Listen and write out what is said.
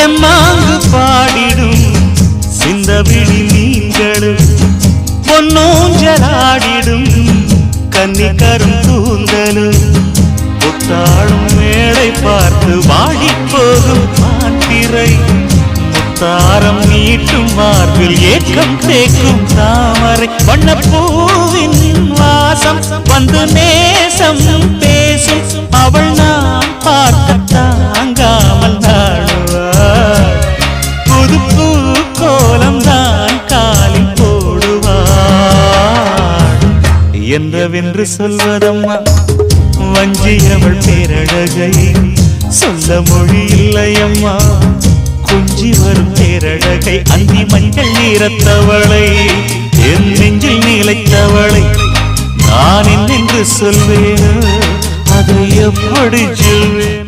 தெம்மாங்கு பாடிடும் சிந்தவிழி மீன்களும் பொன்னூஞ்சலாடிடும் கன்னிக்கரும் கூந்தலும் புத்தாளும் மேடை பார்த்து வாடி போகும் மாத்திரை முத்தாரம் நீட்டும் மார்பில் ஏக்கம் தேக்கும் தாமரை வண்ணப்பூவின் வாசம் வந்து நேசம் பேசும் அவள் நாம் பார்க்க தாங்காமல் நாடுவாள் புது பூ கோலம் தான் காலில் போடுவாள் என்றவென்று சொல்வதம்மா வஞ்சியவள் பேரழகை சொல்ல மொழி இல்லையம்மா கொஞ்சி வரும் பேரழகை அந்தி மஞ்சள் நீரத்தவளை என் நெஞ்சில் நீலைத்தவளை நான் என்னென்று சொல்வேன் அதை எப்படி சொல்வேன்